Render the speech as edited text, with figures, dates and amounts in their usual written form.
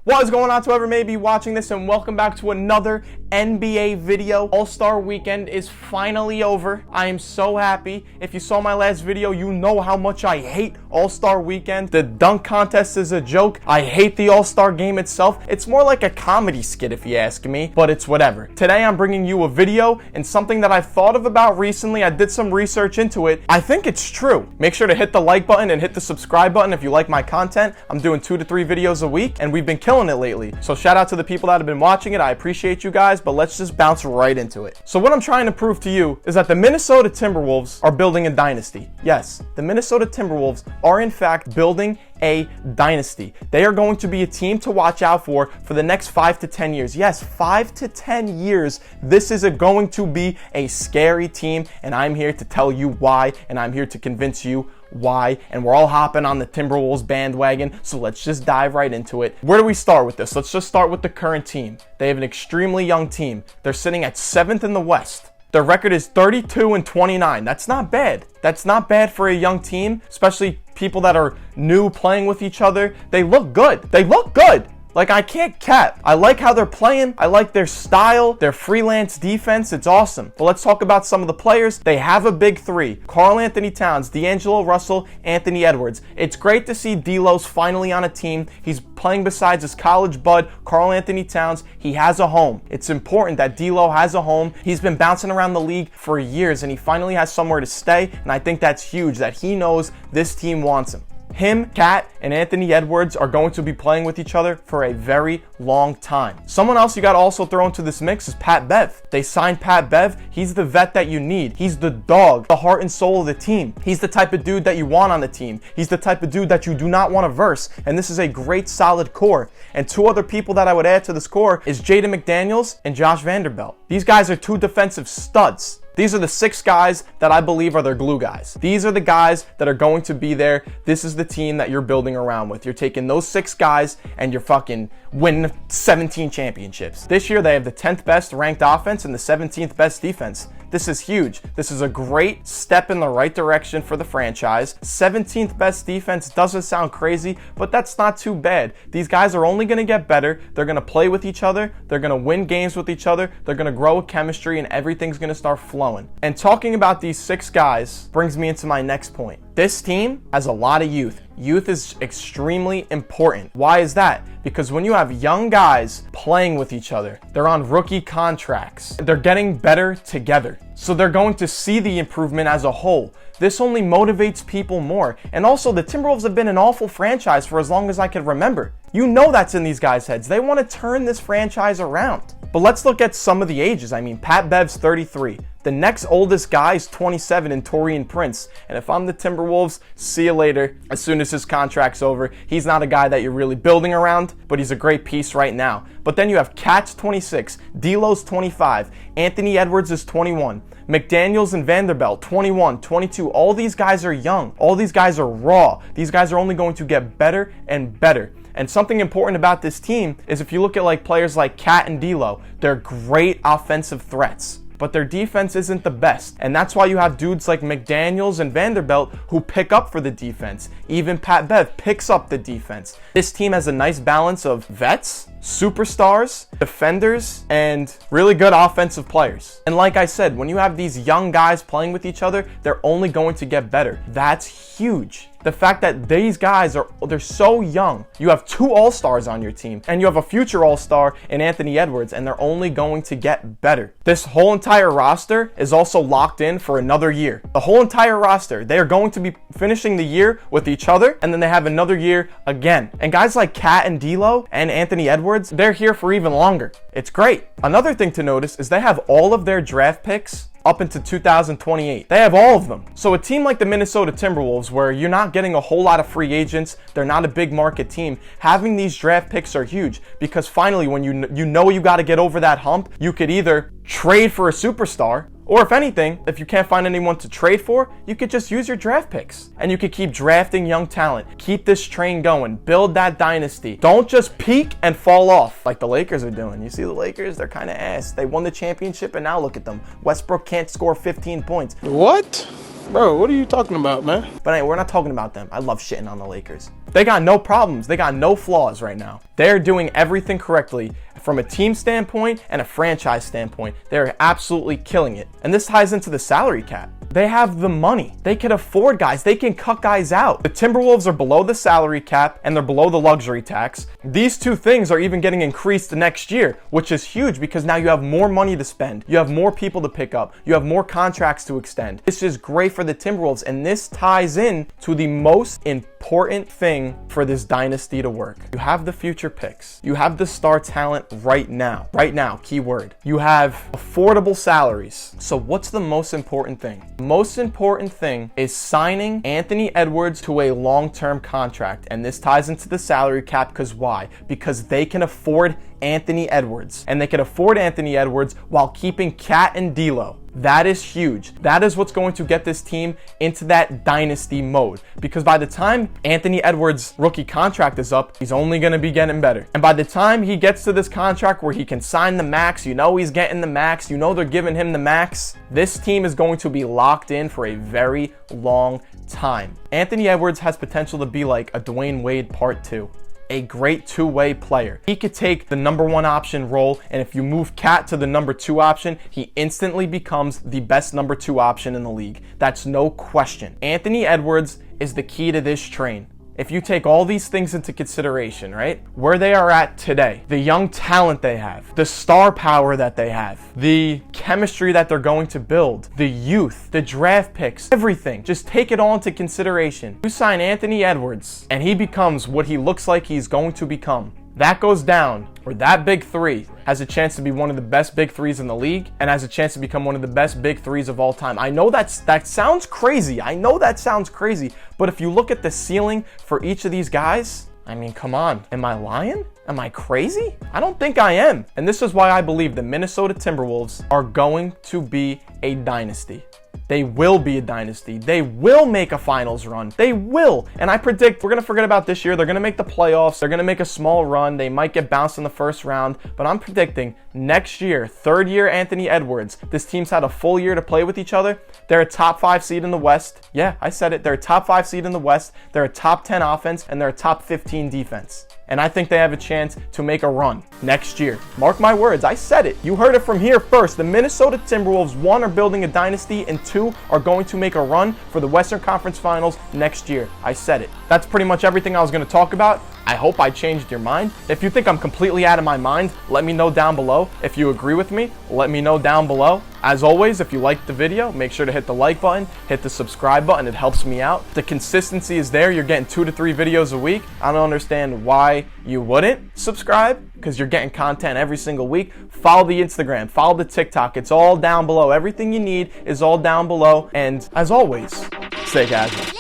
What is going on to whoever may be watching this, and welcome back to another NBA video. All-Star Weekend is finally over. I am so happy. If you saw my last video, you know how much I hate All-Star Weekend. The dunk contest is a joke. I hate the All-Star game itself. It's more like a comedy skit if you ask me, but it's whatever. Today I'm bringing you a video and something that I've thought about recently. I did some research into it. I think it's true. Make sure to hit the like button and hit the subscribe button if you like my content. I'm doing 2 to 3 videos a week, and we've been killing it lately. So shout out to the people that have been watching it. I appreciate you guys, but let's just bounce right into it. So what I'm trying to prove to you is that the Minnesota Timberwolves are building a dynasty. Yes, the Minnesota Timberwolves are in fact building a dynasty. They are going to be a team to watch out for the next 5 to 10 years. Yes, 5 to 10 years. This is going to be a scary team, and I'm here to tell you why, and I'm here to convince you why, and we're all hopping on the Timberwolves bandwagon, so let's just dive right into it. Where do we start with this? Let's just start with the current team. They have an extremely young team. They're sitting at 7th in the West. Their record is 32-29. That's not bad. That's not bad for a young team, especially people that are new playing with each other. They look good. They look good. Like, I can't cap. I like how they're playing. I like their style, their freelance defense. It's awesome. But let's talk about some of the players. They have a big three. Karl-Anthony Towns, D'Angelo Russell, Anthony Edwards. It's great to see D'Lo's finally on a team. He's playing besides his college bud, Karl-Anthony Towns. He has a home. It's important that D'Lo has a home. He's been bouncing around the league for years, and he finally has somewhere to stay. And I think that's huge that he knows this team wants him. Him, Cat, and Anthony Edwards are going to be playing with each other for a very long time. Someone else you got to also throw into this mix is Pat Bev. They signed Pat Bev. He's the vet that you need. He's the dog, the heart and soul of the team. He's the type of dude that you want on the team. He's the type of dude that you do not want to verse. And this is a great, solid core. And 2 other people that I would add to this core is Jaden McDaniels and Josh Vanderbilt. These guys are 2 defensive studs. These are the 6 guys that I believe are their glue guys. These are the guys that are going to be there. This is the team that you're building around with. You're taking those 6 guys and you're fucking winning 17 championships. This year, they have the 10th best ranked offense and the 17th best defense. This is huge. This is a great step in the right direction for the franchise. 17th best defense doesn't sound crazy, but that's not too bad. These guys are only going to get better. They're going to play with each other. They're going to win games with each other. They're going to grow a chemistry, and everything's going to start flowing. And talking about these 6 guys brings me into my next point. This team has a lot of youth. Youth is extremely important. Why is that? Because when you have young guys playing with each other, they're on rookie contracts. They're getting better together. So they're going to see the improvement as a whole. This only motivates people more. And also, the Timberwolves have been an awful franchise for as long as I can remember. You know that's in these guys' heads. They want to turn this franchise around. But let's look at some of the ages. I mean, Pat Bev's 33. The next oldest guy is 27 in Taurean Prince. And if I'm the Timberwolves, see you later. As soon as his contract's over, he's not a guy that you're really building around, but he's a great piece right now. But then you have Cat's 26, D'Lo's 25, Anthony Edwards is 21, McDaniels and Vanderbilt 21, 22. All these guys are young. All these guys are raw. These guys are only going to get better and better. And something important about this team is if you look at like players like Cat and D'Lo, they're great offensive threats, but their defense isn't the best. And that's why you have dudes like McDaniels and Vanderbilt who pick up for the defense. Even Pat Bev picks up the defense. This team has a nice balance of vets, superstars, defenders, and really good offensive players. And like I said, when you have these young guys playing with each other, they're only going to get better. That's huge. The fact that these guys they're so young. You have 2 All-Stars on your team, and you have a future All-Star in Anthony Edwards, and they're only going to get better. This whole entire roster is also locked in for another year. The whole entire roster, they are going to be finishing the year with each other, and then they have another year again. And guys like Cat and D'Lo and Anthony Edwards, they're here for even longer. It's great. Another thing to notice is they have all of their draft picks up into 2028. They have all of them. So a team like the Minnesota Timberwolves, where you're not getting a whole lot of free agents, they're not a big market team, having these draft picks are huge, because finally when you know you got to get over that hump, you could either trade for a superstar, or if anything, if you can't find anyone to trade for, you could just use your draft picks. And you could keep drafting young talent. Keep this train going. Build that dynasty. Don't just peak and fall off like the Lakers are doing. You see the Lakers? They're kind of ass. They won the championship and now look at them. Westbrook can't score 15 points. What? Bro, what are you talking about, man? But anyway, we're not talking about them. I love shitting on the Lakers. They got no problems. They got no flaws right now. They're doing everything correctly from a team standpoint and a franchise standpoint. They're absolutely killing it. And this ties into the salary cap. They have the money. They can afford guys. They can cut guys out. The Timberwolves are below the salary cap and they're below the luxury tax. These two things are even getting increased next year, which is huge because now you have more money to spend. You have more people to pick up. You have more contracts to extend. This is great for the Timberwolves, and this ties in to the most important thing for this dynasty to work. You have the future picks. You have the star talent right now. Right now, keyword. You have affordable salaries. So what's the most important thing? The most important thing is signing Anthony Edwards to a long-term contract. And this ties into the salary cap because why? Because they can afford Anthony Edwards. And they can afford Anthony Edwards while keeping Cat and D'Lo. That is huge. That is what's going to get this team into that dynasty mode. Because by the time Anthony Edwards' rookie contract is up, he's only going to be getting better. And by the time he gets to this contract where he can sign the max, you know he's getting the max, you know they're giving him the max, this team is going to be locked in for a very long time. Anthony Edwards has potential to be like a Dwayne Wade Part 2. A great two-way player. He could take the number 1 option role, and if you move Cat to the number 2 option, he instantly becomes the best number 2 option in the league. That's no question. Anthony Edwards is the key to this train. If you take all these things into consideration, right? Where they are at today, the young talent they have, the star power that they have, the chemistry that they're going to build, the youth, the draft picks, everything. Just take it all into consideration. You sign Anthony Edwards, and he becomes what he looks like he's going to become. That goes down, or that big three has a chance to be one of the best big threes in the league and has a chance to become one of the best big threes of all time. I know that sounds crazy. I know that sounds crazy. But if you look at the ceiling for each of these guys, I mean, come on. Am I lying? Am I crazy? I don't think I am. And this is why I believe the Minnesota Timberwolves are going to be a dynasty. They will be a dynasty. They will make a finals run. They will. And I predict we're going to forget about this year. They're going to make the playoffs. They're going to make a small run. They might get bounced in the first round. But I'm predicting next year, third year Anthony Edwards, this team's had a full year to play with each other. They're a top 5 seed in the West. Yeah, I said it. They're a top 5 seed in the West. They're a top 10 offense, and they're a top 15 defense. And I think they have a chance to make a run next year. Mark my words, I said it. You heard it from here first. The Minnesota Timberwolves, 1, are building a dynasty, and 2, are going to make a run for the Western Conference Finals next year. I said it. That's pretty much everything I was going to talk about. I hope I changed your mind. If you think I'm completely out of my mind, let me know down below. If you agree with me, let me know down below. As always, if you liked the video, make sure to hit the like button, hit the subscribe button. It helps me out. The consistency is there. You're getting 2 to 3 videos a week. I don't understand why you wouldn't subscribe, because you're getting content every single week. Follow the Instagram, follow the TikTok. It's all down below. Everything you need is all down below. And as always, stay casual.